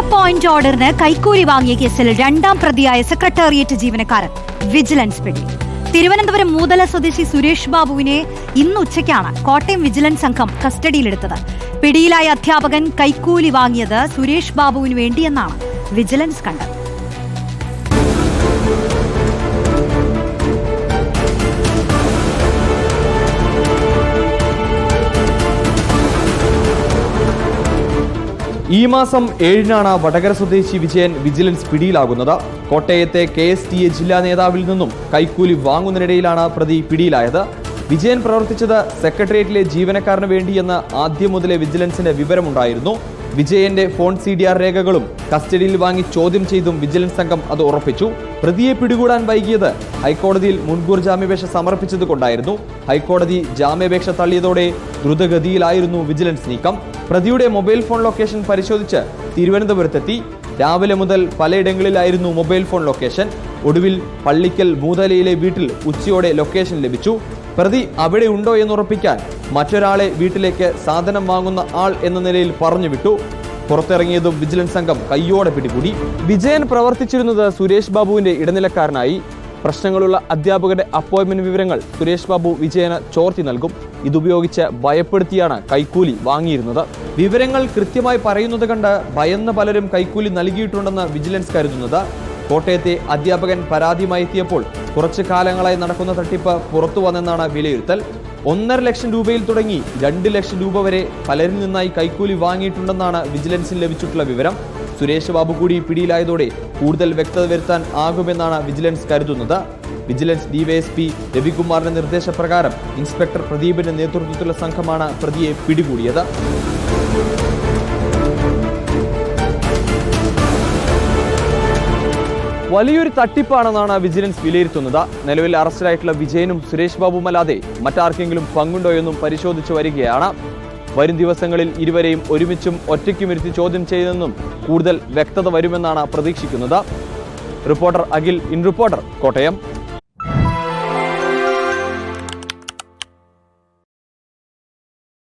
Point ഓർഡറിന് കൈക്കൂലി വാങ്ങിയ കേസിൽ രണ്ടാം പ്രതിയായ സെക്രട്ടേറിയറ്റ് ജീവനക്കാരൻ വിജിലൻസ് പിടി. തിരുവനന്തപുരം മൂതല സ്വദേശി സുരേഷ് ബാബുവിനെ ഇന്ന് ഉച്ചയ്ക്കാണ് കോട്ടയം വിജിലൻസ് സംഘം കസ്റ്റഡിയിലെടുത്തത്. പിടിയിലായ അധ്യാപകൻ കൈക്കൂലി വാങ്ങിയത് സുരേഷ് ബാബുവിന് വേണ്ടിയെന്നാണ് വിജിലൻസ് കണ്ടത്. ഈ മാസം 7-നാണ് വടകര സ്വദേശി വിജയൻ വിജിലൻസ് പിടിയിലാകുന്നത്. കോട്ടയത്തെ KSTA ജില്ലാ നേതാവിൽ നിന്നും കൈക്കൂലി വാങ്ങുന്നതിനിടയിലാണ് പ്രതി പിടിയിലായത്. വിജയൻ പ്രവർത്തിച്ചത് സെക്രട്ടേറിയറ്റിലെ ജീവനക്കാരന് വേണ്ടിയെന്ന് ആദ്യം മുതലേ വിജിലൻസിന് വിവരമുണ്ടായിരുന്നു. വിജയന്റെ ഫോൺ CDR രേഖകളും കസ്റ്റഡിയിൽ വാങ്ങി ചോദ്യം ചെയ്തും വിജിലൻസ് സംഘം അത് ഉറപ്പിച്ചു. പ്രതിയെ പിടികൂടാൻ വൈകിയത് ഹൈക്കോടതിയിൽ മുൻകൂർ ജാമ്യാപേക്ഷ സമർപ്പിച്ചതുകൊണ്ടായിരുന്നു. ഹൈക്കോടതി ജാമ്യാപേക്ഷ തള്ളിയതോടെ ദ്രുതഗതിയിലായിരുന്നു വിജിലൻസ് നീക്കം. പ്രതിയുടെ മൊബൈൽ ഫോൺ ലൊക്കേഷൻ പരിശോധിച്ച് തിരുവനന്തപുരത്തെത്തി. രാവിലെ മുതൽ പലയിടങ്ങളിലായിരുന്നു മൊബൈൽ ഫോൺ ലൊക്കേഷൻ. ഒടുവിൽ പള്ളിക്കൽ മൂതലയിലെ വീട്ടിൽ ഉച്ചയോടെ ലൊക്കേഷൻ ലഭിച്ചു. പ്രതി അവിടെ ഉണ്ടോ എന്നുറപ്പിക്കാൻ മറ്റൊരാളെ വീട്ടിലേക്ക് സാധനം വാങ്ങുന്ന ആൾ എന്ന നിലയിൽ പറഞ്ഞുവിട്ടു. പുറത്തിറങ്ങിയതും വിജിലൻസ് സംഘം കയ്യോടെ പിടികൂടി. വിജയൻ പ്രവർത്തിച്ചിരുന്നത് സുരേഷ് ബാബുവിന്റെ ഇടനിലക്കാരനായി. പ്രശ്നങ്ങളുള്ള അധ്യാപകരുടെ അപ്പോയിന്റ്മെന്റ് വിവരങ്ങൾ സുരേഷ് ബാബു വിജയന് ചോർത്തി നൽകും. ഇതുപയോഗിച്ച് ഭയപ്പെടുത്തിയാണ് കൈക്കൂലി വാങ്ങിയിരുന്നത്. വിവരങ്ങൾ കൃത്യമായി പറയുന്നത് കണ്ട് ഭയന്ന പലരും കൈക്കൂലി നൽകിയിട്ടുണ്ടെന്ന് വിജിലൻസ് കരുതുന്നത്. കോട്ടയത്തെ അധ്യാപകൻ പരാതിയുമായി എത്തിയപ്പോൾ കുറച്ചു കാലങ്ങളായി നടക്കുന്ന തട്ടിപ്പ് പുറത്തു വന്നെന്നാണ് വിലയിരുത്തൽ. 1.5 ലക്ഷം രൂപയിൽ തുടങ്ങി 2 ലക്ഷം രൂപ വരെ പലരിൽ നിന്നായി കൈക്കൂലി വാങ്ങിയിട്ടുണ്ടെന്നാണ് വിജിലൻസിന് ലഭിച്ചിട്ടുള്ള വിവരം. സുരേഷ് ബാബു കൂടി പിടിയിലായതോടെ കൂടുതൽ വ്യക്തത വരുത്താൻ ആകുമെന്നാണ് വിജിലൻസ് കരുതുന്നത്. വിജിലൻസ് DYSP രവികുമാറിന്റെ നിർദ്ദേശപ്രകാരം ഇൻസ്പെക്ടർ പ്രദീപിന്റെ നേതൃത്വത്തിലുള്ള സംഘമാണ് പ്രതിയെ പിടികൂടിയത്. വലിയൊരു തട്ടിപ്പാണെന്നാണ് വിജിലൻസ് വിലയിരുത്തുന്നത്. നിലവിൽ അറസ്റ്റിലായിട്ടുള്ള വിജയനും സുരേഷ് ബാബുമല്ലാതെ മറ്റാർക്കെങ്കിലും പങ്കുണ്ടോ എന്നും പരിശോധിച്ചു വരികയാണ്. വരും ദിവസങ്ങളിൽ ഇരുവരെയും ഒരുമിച്ചും ഒറ്റയ്ക്കും ഇരുത്തി ചോദ്യം ചെയ്തെന്നും കൂടുതൽ വ്യക്തത വരുമെന്നാണ് പ്രതീക്ഷിക്കുന്നത്. Reporter Akhil, in reporter, Kottayam.